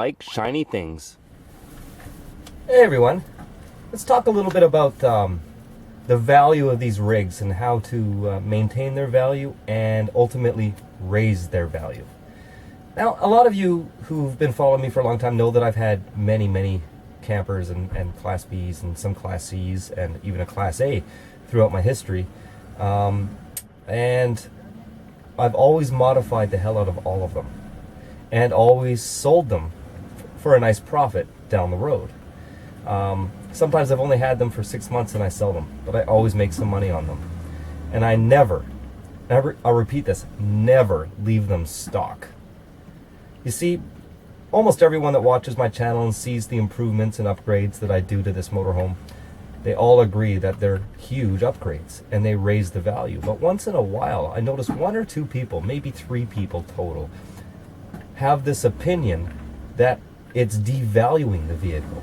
like shiny things. Hey everyone, let's talk a little bit about the value of these rigs and how to maintain their value and ultimately raise their value. Now, a lot of you who've been following me for a long time know that I've had many campers and Class Bs and some Class Cs and even a Class A throughout my history. And I've always modified the hell out of all of them and always sold them for a nice profit down the road. Sometimes I've only had them for 6 months and I sell them, but I always make some money on them. And I never, I'll repeat this, never leave them stock. You see, almost everyone that watches my channel and sees the improvements and upgrades that I do to this motorhome, they all agree that they're huge upgrades and they raise the value. But once in a while, I notice 1 or 2 people, maybe 3 people total, have this opinion that it's devaluing the vehicle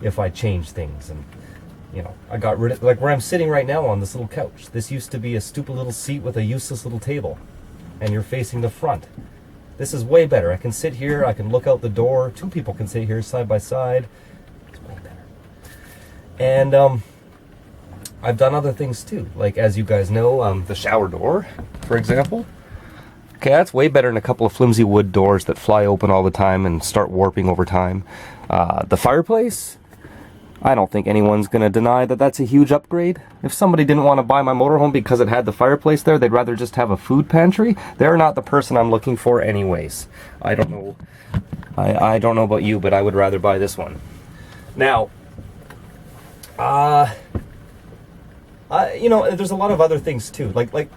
if I change things. And you know, I got rid of, like where I'm sitting right now on this little couch. This used to be a stupid little seat with a useless little table, and you're facing the front. This is way better. I can sit here, I can look out the door. 2 people can sit here side by side. It's way better. And I've done other things too. Like, as you guys know, the shower door, for example. Okay, that's way better than a couple of flimsy wood doors that fly open all the time and start warping over time. The fireplace, I don't think anyone's going to deny that that's a huge upgrade. If somebody didn't want to buy my motorhome because it had the fireplace there, they'd rather just have a food pantry. They're not the person I'm looking for anyways. I don't know. I don't know about you, but I would rather buy this one. Now, you know, there's a lot of other things too. Like,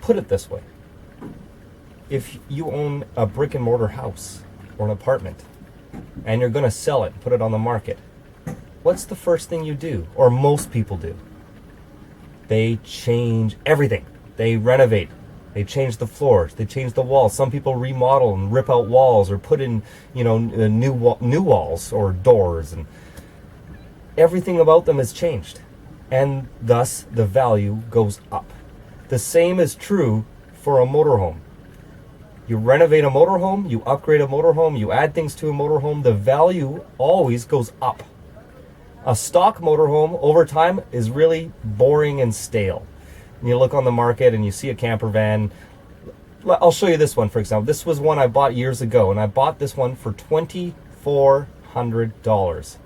put it this way. If you own a brick and mortar house or an apartment and you're going to sell it, put it on the market, what's the first thing you do, or most people do? They change everything. They renovate. They change the floors. They change the walls. Some people remodel and rip out walls or put in, you know, new walls or doors, and everything about them has changed, and thus the value goes up. The same is true for a motorhome. You renovate a motorhome, you upgrade a motorhome, you add things to a motorhome, the value always goes up. A stock motorhome over time is really boring and stale. And you look on the market and you see a camper van. I'll show you this one, for example. This was one I bought years ago, and I bought this one for $2,400.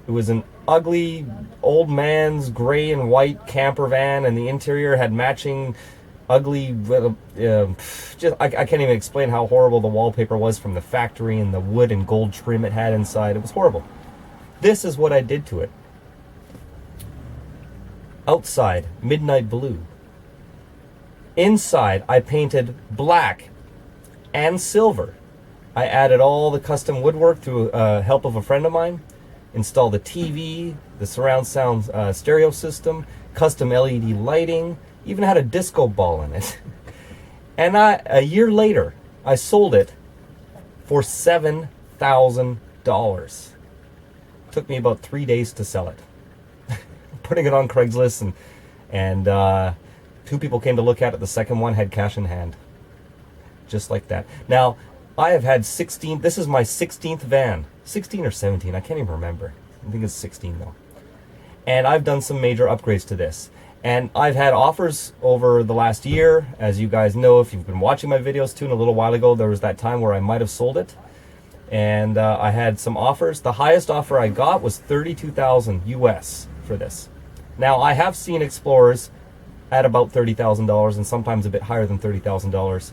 It was an ugly old man's gray and white camper van, and the interior had matching ugly, I can't even explain how horrible the wallpaper was from the factory and the wood and gold trim it had inside. It was horrible. This is what I did to it. Outside, midnight blue. Inside, I painted black and silver. I added all the custom woodwork through help of a friend of mine. Installed the TV, the surround sound stereo system, custom LED lighting, even had a disco ball in it. And a year later, I sold it for $7,000. Took me about 3 days to sell it. Putting it on Craigslist, and 2 people came to look at it. The second one had cash in hand. Just like that. Now, I have had 16, this is my 16th van. 16 or 17, I can't even remember. I think it's 16 though. And I've done some major upgrades to this. And I've had offers over the last year. As you guys know, if you've been watching my videos too, and a little while ago, there was that time where I might have sold it. And I had some offers. The highest offer I got was $32,000 US for this. Now, I have seen Explorers at about $30,000 and sometimes a bit higher than $30,000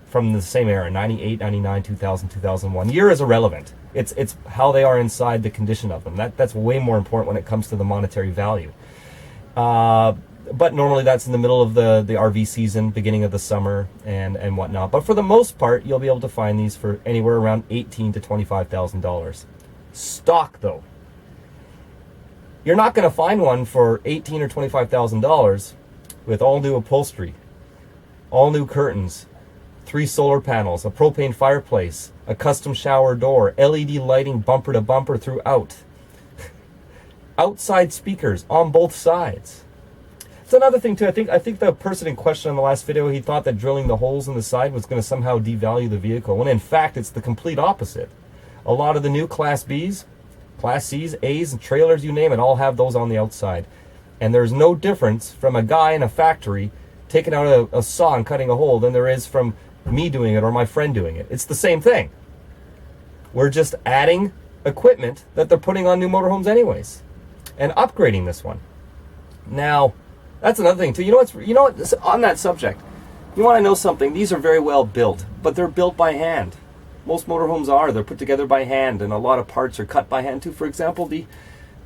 from the same era, 98, 99, 2000, 2001. Year is irrelevant. It's how they are inside, the condition of them. That's way more important when it comes to the monetary value. But normally that's in the middle of the RV season, beginning of the summer and whatnot. But for the most part, you'll be able to find these for anywhere around $18,000 to $25,000. Stock though. You're not going to find one for $18,000 or $25,000 with all new upholstery, all new curtains, 3 solar panels, a propane fireplace, a custom shower door, LED lighting bumper to bumper throughout, outside speakers on both sides. It's another thing too. I think the person in question in the last video, he thought that drilling the holes in the side was going to somehow devalue the vehicle, when in fact it's the complete opposite. A lot of the new Class Bs, Class Cs, As, and trailers, you name it, all have those on the outside. And there's no difference from a guy in a factory taking out a saw and cutting a hole than there is from me doing it or my friend doing it. It's the same thing. We're just adding equipment that they're putting on new motorhomes anyways, and upgrading this one. Now, that's another thing too. You know what? On that subject, you want to know something? These are very well built, but they're built by hand. Most motorhomes are. They're put together by hand, and a lot of parts are cut by hand too. For example, the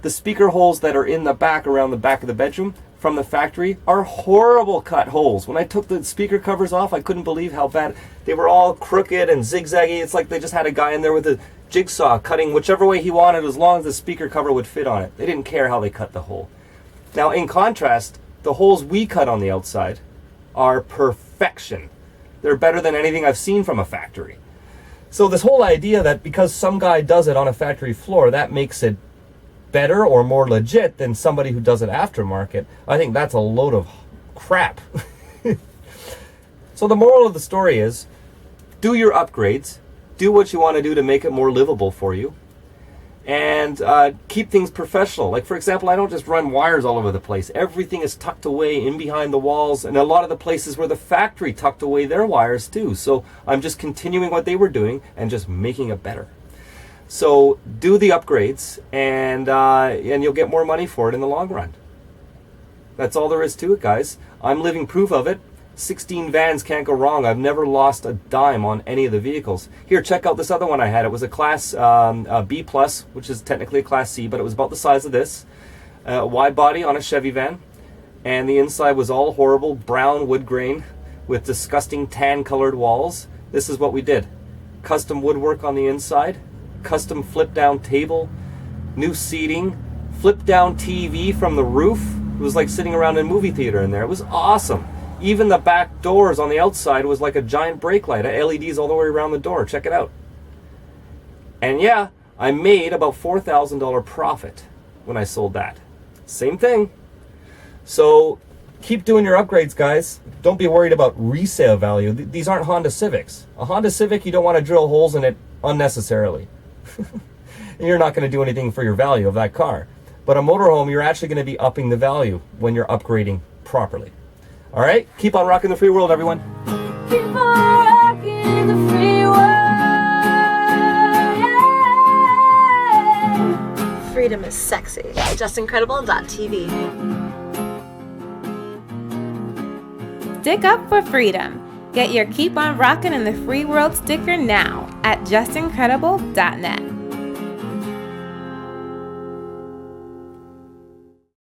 speaker holes that are in the back, around the back of the bedroom from the factory, are horrible cut holes. When I took the speaker covers off, I couldn't believe how bad. They were all crooked and zigzaggy. It's like they just had a guy in there with a jigsaw cutting whichever way he wanted, as long as the speaker cover would fit on it. They didn't care how they cut the hole. Now, in contrast, the holes we cut on the outside are perfection. They're better than anything I've seen from a factory. So this whole idea that because some guy does it on a factory floor, that makes it better or more legit than somebody who does it aftermarket, I think that's a load of crap. So the moral of the story is, do your upgrades, do what you want to do to make it more livable for you, and keep things professional. Like, for example, I don't just run wires all over the place. Everything is tucked away in behind the walls, and a lot of the places where the factory tucked away their wires too. So I'm just continuing what they were doing and just making it better. So do the upgrades, and you'll get more money for it in the long run. That's all there is to it, guys. I'm living proof of it. 16 vans can't go wrong. I've never lost a dime on any of the vehicles. Here, check out this other one I had. It was a Class B+, which is technically a Class C, but it was about the size of this. Wide body on a Chevy van. And the inside was all horrible brown wood grain with disgusting tan-colored walls. This is what we did. Custom woodwork on the inside. Custom flip-down table. New seating. Flip-down TV from the roof. It was like sitting around in a movie theater in there. It was awesome. Even the back doors on the outside was like a giant brake light, LEDs all the way around the door. Check it out. And yeah, I made about $4,000 profit when I sold that. Same thing. So keep doing your upgrades, guys. Don't be worried about resale value. These aren't Honda Civics. A Honda Civic, you don't want to drill holes in it unnecessarily. And you're not going to do anything for your value of that car. But a motorhome, you're actually going to be upping the value when you're upgrading properly. All right, keep on rocking the free world, everyone. Keep on rocking the free world. Yeah. Freedom is sexy. JustIncredible.tv. Stick up for freedom. Get your Keep on Rockin' in the Free World sticker now at JustIncredible.net.